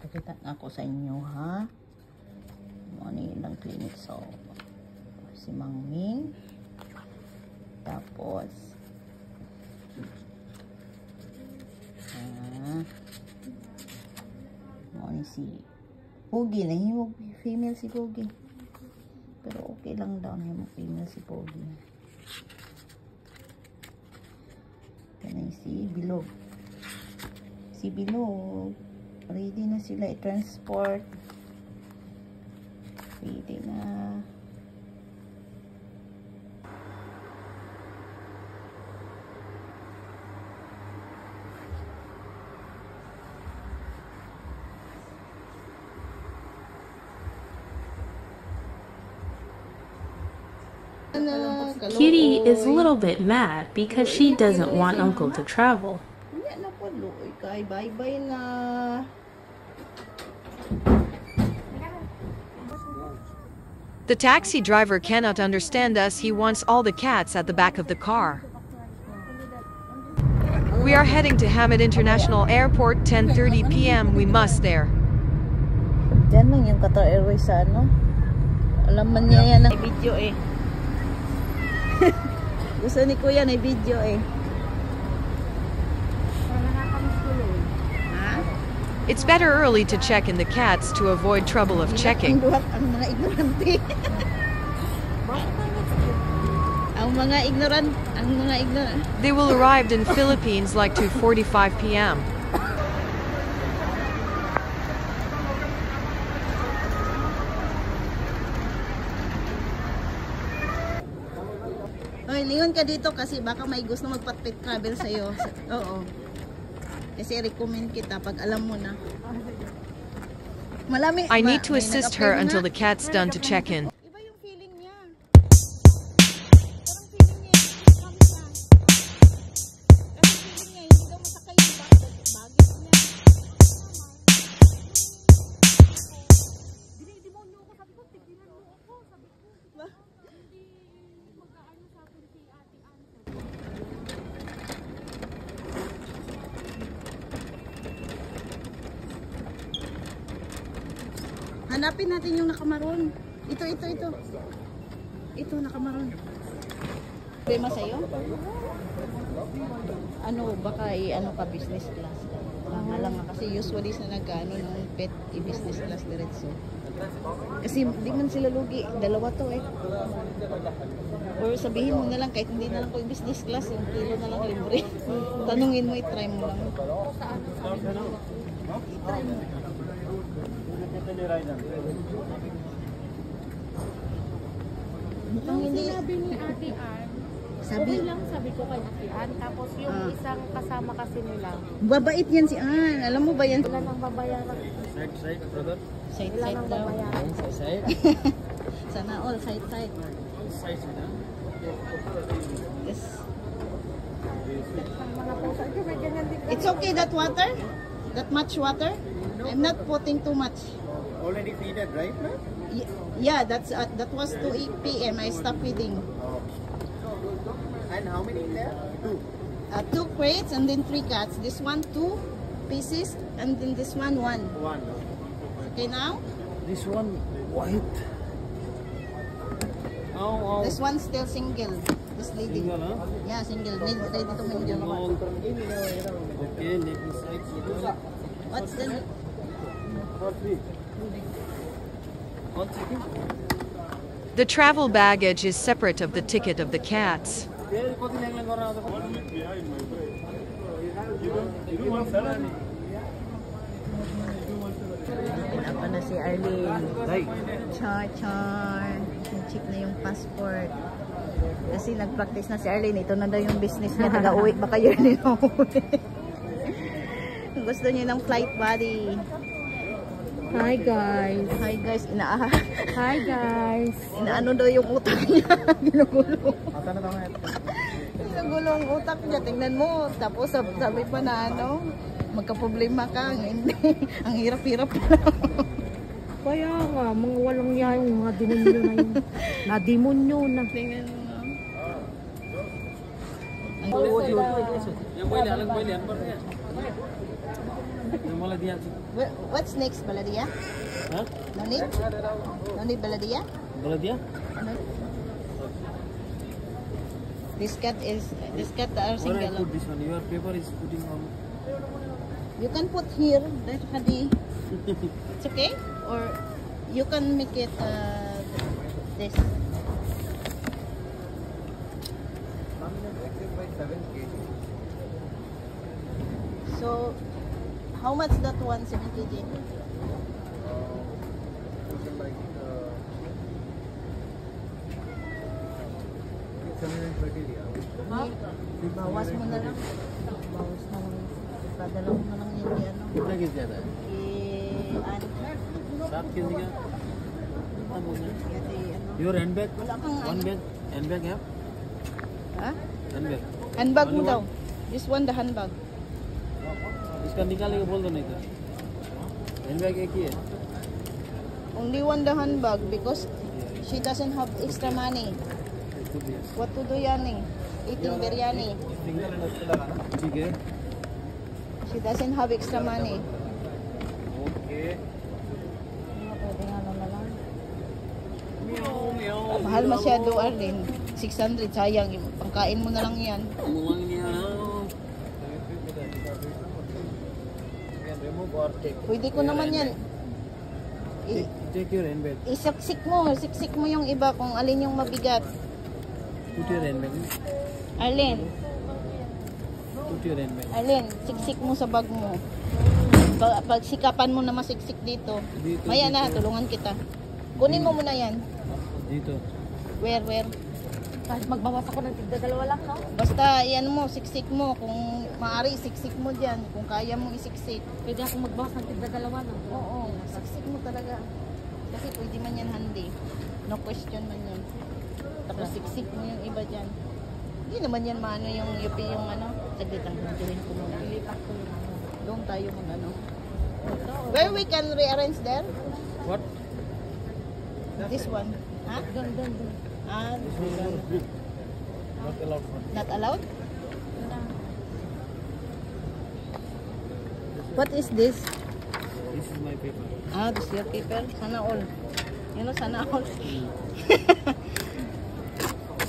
Pakita na ako sa inyo, ha? Ano ilang clinic. So, si Mang Ming. Tapos, ano si Pogi. Nahimog female si Pogi. Pero okay lang daw nahimog female si Pogi. Yan si Bilog. Si Bilog. Ready na sila i-transport. Ready na. Kitty is a little bit mad because she doesn't want Uncle to travel. Bye-bye na. The taxi driver cannot understand us. He wants all the cats at the back of the car. We are heading to Hamad International Airport, 10:30 p.m. We must there. Diyan lang yung Qatar Airways sa ano. Alam man niya yan ang video eh. Gusto ni Kuya na video eh. It's better early to check in the cats to avoid trouble of checking. Ang mga ignorante. ang mga ignorant. They will arrive in Philippines like 2:45 p.m. Hoy, lingon ka dito kasi baka may gusto magpa-pet travel sa'yo. Oo. Kasi recommend kita pag alam mo na. I need to assist her until the cat's done to check in. Iba yung feeling niya. Parang feeling niya, comes na. Kasi feeling niya, hindi daw masakay yung baggage niya. Dinidemonyo ako, sabi ko, tigilan mo ako, sabi ko. Hindi mag-aano sa akin si Ate Anne. Hanapin natin yung nakamaroon. Ito. Ito, nakamaroon. Problema sa'yo? Ano, baka ano ka business class. Lang kasi usually sa nag-ano ng pet, i-business class diretso. Kasi di man sila lugi. Dalawa to eh. Or sabihin mo na lang, kahit hindi na lang ko i-business class, yung kilo na lang libre. Tanungin mo, i-try mo lang. I-try mo. Nung sinabi ni Ate Ann, okay lang sabi ko kay Ate Ann, tapos yung isang kasama kasi nila. Babait yan si Ann. Alam mo ba yan? Wala nang babayaran. Side Wala nang daw. babayaran. Sana all side. Yes. Mga pusa, may ganyan din. It's okay that water? That much water? I'm not putting too much. Already feeded, right? Yeah, that was 2 p.m. I stopped feeding. And how many there? 2. 2 crates and then 3 cats. This one 2 pieces and then this one 1. 1. Okay now? This one white. Oh. This one still single. This lady. Single, huh? Yeah, single. Ready to mingle. Okay, next side. What's the... For 3. 1 second. The travel baggage is separate of the ticket of the cats. Pinapa na si Arlene. Char. Check na yung passport. Kasi nag-practice na si Arlene. Ito na daw yung business niya. Taga-uwi. Baka yun na uwi. Gusto niya ng flight buddy. Hi guys. Hi guys. Hi guys. Inaano daw yung utak niya. Ginugulo. Ginugulo ang utak niya. Tingnan mo. Tapos sabi pa na ano, magka-problema ka. Hindi. Ang hirap-hirap na. Kaya nga, mga walang yayong mga demonyo na yun. Na-demonyo na. Tingnan mo. मलाई दिइहाल्छु What's next, Baladia? Huh? No need? No need Baladia? मलाई दिया No. This cat are Where I single. put this one? Your paper is putting on. You can put here, that hadi. It's okay? Or you can make it this. So, how much that one, 7 kg? Ha? Bawas mo na lang. Bawas na lang. Padala mo na lang yung ano. कितना केजी आता है Ano? 7 केजी का कितना बोलना है Kasi ano. Your handbag Wala kang one ano. Bag handbag है Ha? Handbag Handbag mo Only daw. one? This one, the handbag. इसका निकाले के बोल दो नहीं तो हैंडबैग एक ही है Only one the handbag because she doesn't have extra money. What to do yan eh? Eating biryani. ठीक है She doesn't have extra money. Okay Pwede nga naman lang. Mahal masyado, Arlene. 600, sayang. Pangkain mo na lang yan. Umulang niya remove or take Pwede ko naman yan. take your handbag Isiksik mo yung iba kung alin yung mabigat. put your handbag Arlene, put your handbag Arlene, siksik mo sa bag mo. Pag sikapan mo na masiksik dito. Dito, Maya na, dito. tulungan kita. Kunin mo muna yan. dito Where? Kahit magbawas ako ng tigda dalawa lang, no? Basta, yan mo, siksik mo. Kung maaari, siksik mo dyan. Kung kaya mo isiksik. Pwede akong magbawas ng tigda dalawa, no? Oo, siksik mo talaga. Kasi pwede man yan handy. No question man yan. Tapos siksik mo yung iba dyan. Hindi naman yan maano yung yupi yung ano. Saglit lang, gawin ko muna. Ilipat ko yung ano. Doon tayo mag ano. Where we can rearrange there? what This one. Ha? Doon. Ah, not allowed for not allowed? What is this? this is my paper Ah, this is your paper. Sana all. You know, sana all.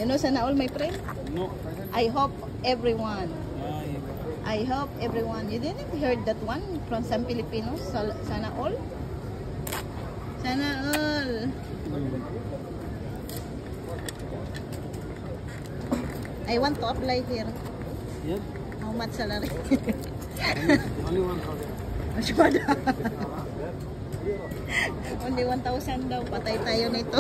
You know, sana all, my friend? no I hope everyone. yeah. I hope everyone. You didn't heard that one from some Filipinos? Sana all? Sana all. I want to apply here. yeah How much salary? only 1,000 Masyado. Only 1,000 daw. Patay tayo nito.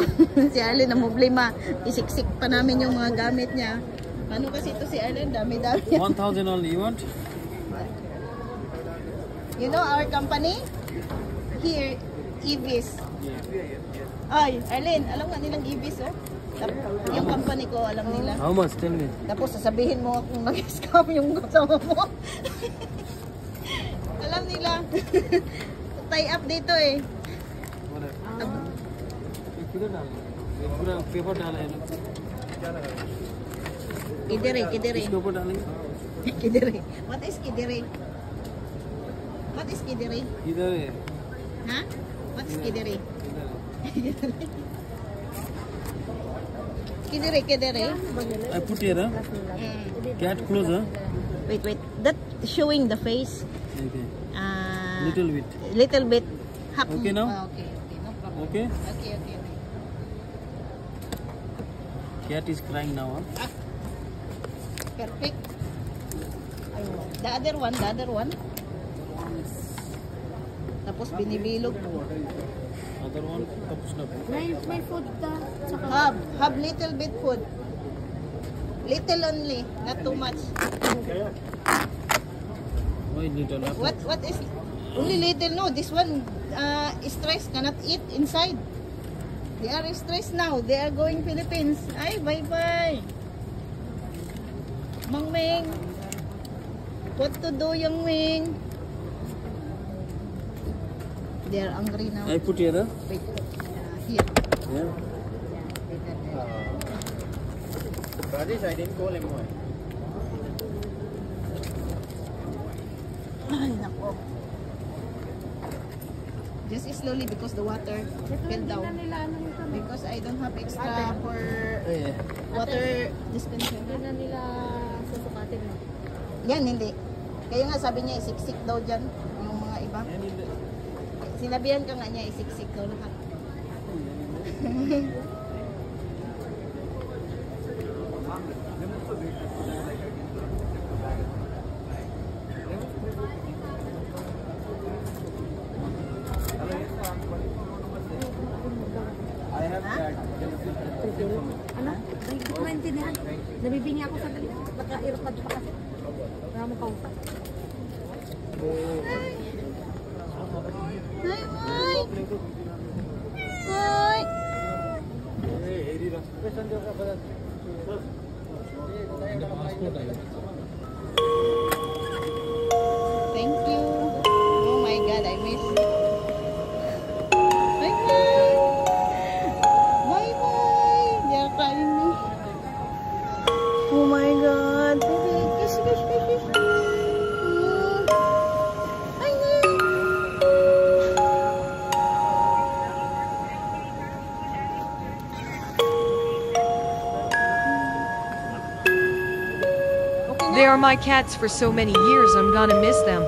Si Arlen na problema. Isiksik pa namin yung mga gamit niya. Paano kasi ito si Arlen? Dami-dami. 1,000 only you want You know our company? Here, Ibis. yeah Ay, Arlen, alam nga nilang Ibis, oh. Yung company ko, alam nila. how much tell me Tapos sasabihin mo kung nag-scam yung kasama mo. Alam nila. Tie up dito eh. किधर डालना है पूरा पेपर डाला है ना Kidere, kidere. इसके ऊपर डालेंगे Kidere. What is kidere? What is kidere? इधर है Ha? What is kidere? इधर है Kidere, kidere. I put here huh? Mm. cat close huh? Wait. That showing the face. okay Little little bit bit. Half. Okay now? Okay. No problem. okay Okay. cat is crying now huh? Perfect. The other one. Tapos binibilog. other one tapos na po May food ka. Tsaka Have little bit food. Little only, not too much. why little huh? What is only little? No, this one stress cannot eat inside. They are stressed now. They are going Philippines. Ay, bye. Mang Ming. What to do, Young Ming? They are angry now. I put here huh? Wait. Here. yeah Rajesh, I didn't call him. Ay, nako. Just slowly because the water Ito fell hindi na down. nila ano ito. Because I don't have extra for water dispenser. Hindi na nila susukatin. No? Yan, hindi. Kaya nga sabi niya isiksik daw dyan yung mga iba. Yan hindi. Sinabihan ka nga niya isiksik daw lahat. I have that. Ano? Ay, hindi ko maintindihan. Nabibingi ako sa dali. Naka-earpod pa kasi. Wala mo pausa. Hi, Mike! Hi! Thank you. Oh my God, I miss. Bye bye. Bye bye. They're calling me. Oh my God. Baby, kiss, kiss, kiss, kiss. Bye bye. They are my cats for so many years, I'm gonna miss them.